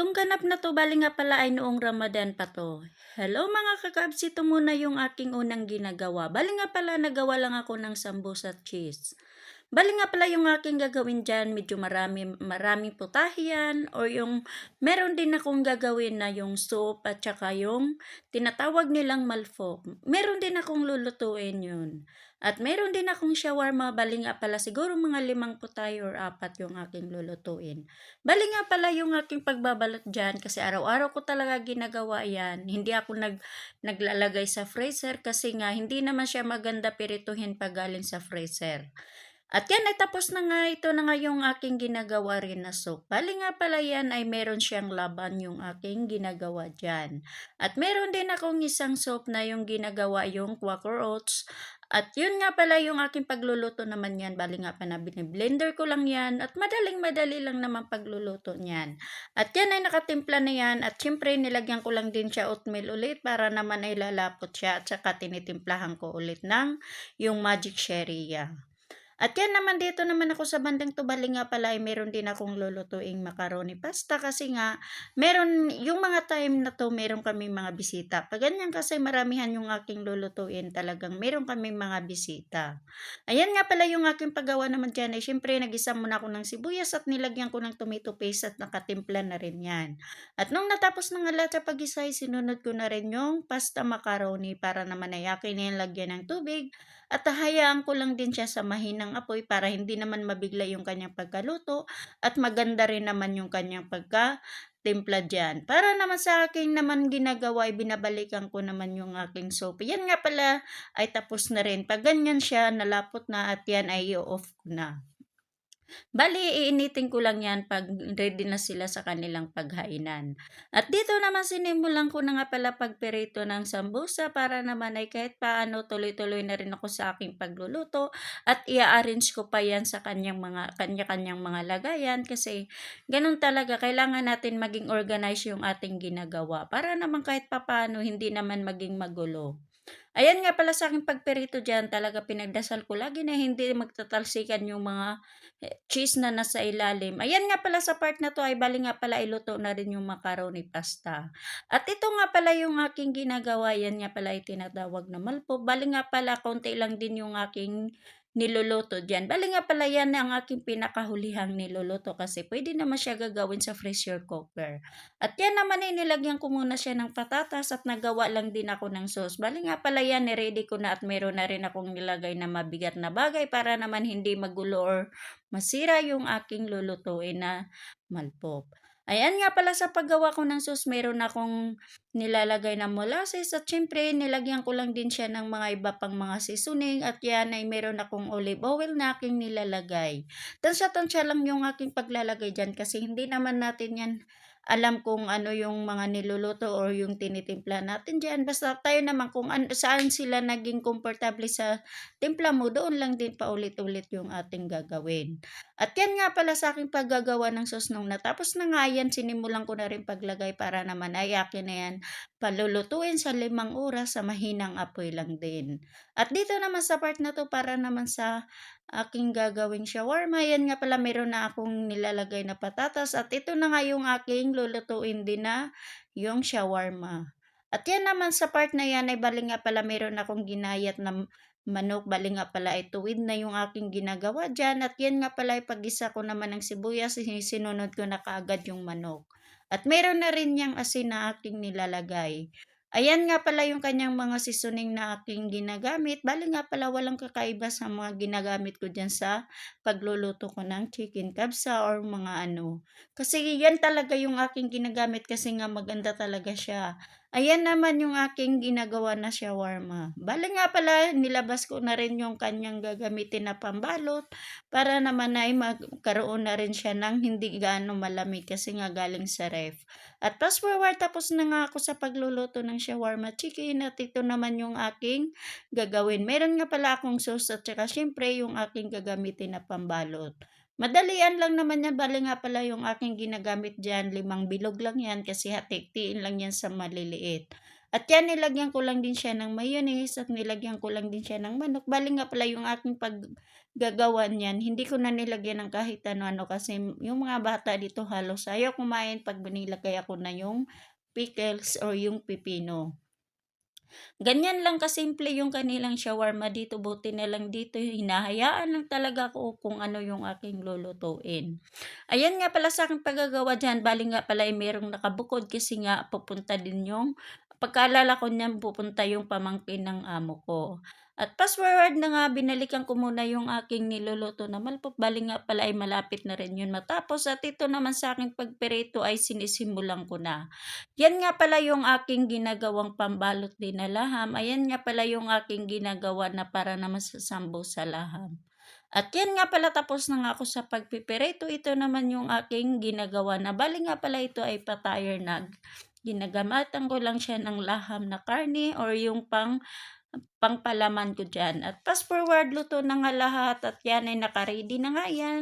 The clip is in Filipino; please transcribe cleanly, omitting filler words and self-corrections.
Itong ganap na 'to bale nga pala ay noong Ramadan pa 'to. Hello mga kakabs, ito muna yung aking unang ginagawa. Bale nga pala nagawa lang ako ng sambusa at cheese. Bale nga pala yung aking gagawin diyan medyo maraming putahe yan or yung meron din akong gagawin na yung soup at saka yung tinatawag nilang malfok. Meron din akong lulutuin yun. At meron din akong shawarma, bale nga pala siguro mga 5 putahe or 4 yung aking lulutuin. Bale nga pala yung aking pagbabalot diyan kasi araw-araw ko talaga ginagawa 'yan. Hindi ako naglalagay sa freezer kasi nga hindi naman siya maganda pirituhin 'pag galing sa freezer. At 'yan ay tapos na nga, ito na nga yung aking ginagawa rin na soup. Bale nga pala 'yan ay meron siyang laban yung aking ginagawa diyan. At meron din akong isang soup na yung ginagawa yung Quaker Oats. At yun nga pala yung aking pagluluto naman yan. Bale nga pala blender ko lang yan at madaling-madali lang naman pagluluto niyan. At yan ay nakatimpla na yan at syempre nilagyan ko lang din siya oatmeal ulit para naman ay lalapot siya at saka tinitimplahan ko ulit ng yung magic Sharia. At yan naman dito naman ako sa bandang Tubali nga pala ay meron din akong lulutuing macaroni pasta kasi nga meron yung mga time na to meron kaming mga bisita. Pag ganyan kasi maramihan yung aking lulutuin talagang meron kaming mga bisita. Ayan nga pala yung aking paggawa naman dyan ay syempre nagisa muna ako ng sibuyas at nilagyan ko ng tomato paste at nakatimpla na rin yan. At nung natapos na nga lahat sa pag-isa ay sinunod ko na rin yung pasta macaroni para naman ay akin na lagyan ng tubig at hahayaan ko lang din siya sa mahinang apoy para hindi naman mabigla yung kanyang pagkaluto at maganda rin naman yung kanyang pagka-timpla dyan. Para naman sa akin naman ginagawa ay binabalikan ko naman yung aking soup. Yan nga pala ay tapos na rin. Pag ganyan siya, nalapot na at yan ay i-off ko na. Bale, iinitin ko lang yan pag ready na sila sa kanilang paghainan. At dito naman sinimulan ko na nga pala pagperito ng sambusa para naman ay kahit paano tuloy-tuloy na rin ako sa aking pagluluto at i-arrange ko pa yan sa kanya-kanyang mga lagayan kasi ganun talaga kailangan natin maging organized yung ating ginagawa para naman kahit papaano hindi naman maging magulo. Ayan nga pala sa aking pagperito diyan talaga pinagdasal ko lagi na hindi magtatalsikan yung mga cheese na nasa ilalim. Ayan nga pala sa part na 'to ay bale nga pala iluto na rin yung macaroni pasta. At ito nga pala yung aking ginagawa, yan nga pala ay tinatawag na malpok. Bale nga pala konti lang din yung aking niluluto diyan. Bale nga pala yan ang aking pinakahulihang niluluto kasi pwede naman siya gagawin sa pressure cooker. At yan naman ay nilagyan ko muna siya ng patatas at nagawa lang din ako ng sauce. Bale nga pala yan, ni-ready ko na at meron na rin akong nilagay na mabigat na bagay para naman hindi magulo or masira yung aking lulutuin na malpok. Ayan nga pala sa paggawa ko ng sauce, meron akong nilalagay na molasses at syempre nilagyan ko lang din siya ng mga iba pang mga seasoning at yan ay meron akong olive oil na aking nilalagay. Tansya-tansya lang yung aking paglalagay dyan kasi hindi naman natin yan alam kung ano yung mga niluluto or yung tinitimpla natin diyan. Basta tayo naman kung saan sila naging komportable sa timpla mo, doon lang din paulit-ulit yung ating gagawin. At yan nga pala sa aking paggagawa ng sauce nung natapos na nga yan, sinimulan ko na rin paglagay para naman ay akin na yan palulutuin sa 5 oras sa mahinang apoy lang din. At dito naman sa part na to para naman sa aking gagawing shawarma. Yan nga pala meron na akong nilalagay na patatas at ito na nga yung aking lulutuin din na yung shawarma. At yan naman sa part na yan ay bali nga pala meron akong ginayat na manok, bali nga pala ay tuwid na yung aking ginagawa dyan. At yan nga pala ay pag-isa ko naman ng sibuyas, sinunod ko na kaagad yung manok. At meron na rin yung asin na aking nilalagay. Ayan nga pala yung kanyang mga seasoning na aking ginagamit. Bale nga pala walang kakaiba sa mga ginagamit ko diyan sa pagluluto ko ng chicken kabsa or mga ano. Kasi yan talaga yung aking ginagamit kasi nga maganda talaga siya. Ayan naman yung aking ginagawa na shawarma. Bale nga pala nilabas ko na rin yung kanyang gagamitin na pambalot para naman ay magkaroon na rin siya ng hindi gaano malamig kasi nga galing sa ref. At fast forward tapos na nga ako sa pagluluto ng shawarma chicken at ito naman yung aking gagawin. Meron nga pala akong sauce at saka syempre yung aking gagamitin na pambalot. Madalian lang naman yan, bale nga pala yung aking ginagamit diyan, 5 bilog lang yan kasi hati-hatiin lang yan sa maliliit. At yan nilagyan ko lang din siya ng mayonnaise at nilagyan ko lang din siya ng manok. Bale nga pala yung aking paggagawa niyan hindi ko na nilagyan ng kahit ano-ano kasi yung mga bata dito halos ayaw kumain 'pag nilagay ako na yung pickles or yung pipino. Ganyan lang kasimple yung kanilang shawarma dito, buti na lang dito hinahayaan lang talaga ako kung ano yung aking lulutuin. Ayan nga pala sa'king paggagawa diyan, bale nga pala, merong nakabukod kasi nga pupunta din yung pagkaalala ko niyan pupunta yung pamangkin ng amo ko. At fast forward na nga binalikan ko muna yung aking niluluto na malpot, bale nga pala ay malapit na rin yun matapos at ito naman sa'king pagprito ay sinisimulan ko na. Yan nga pala yung aking ginagawang pambalot din na laham. Ayan nga pala yung aking ginagawa na para naman sa sambusa laham. At yan nga pala tapos na nga ako sa pagpipirito. Ito naman yung aking ginagawa na bali nga pala ito ay patire na. Ginagamatan ko lang siya ng laham na karne or yung pangpalaman ko dyan. At fast forward, luto na nga lahat at yan ay nakaready na nga yan.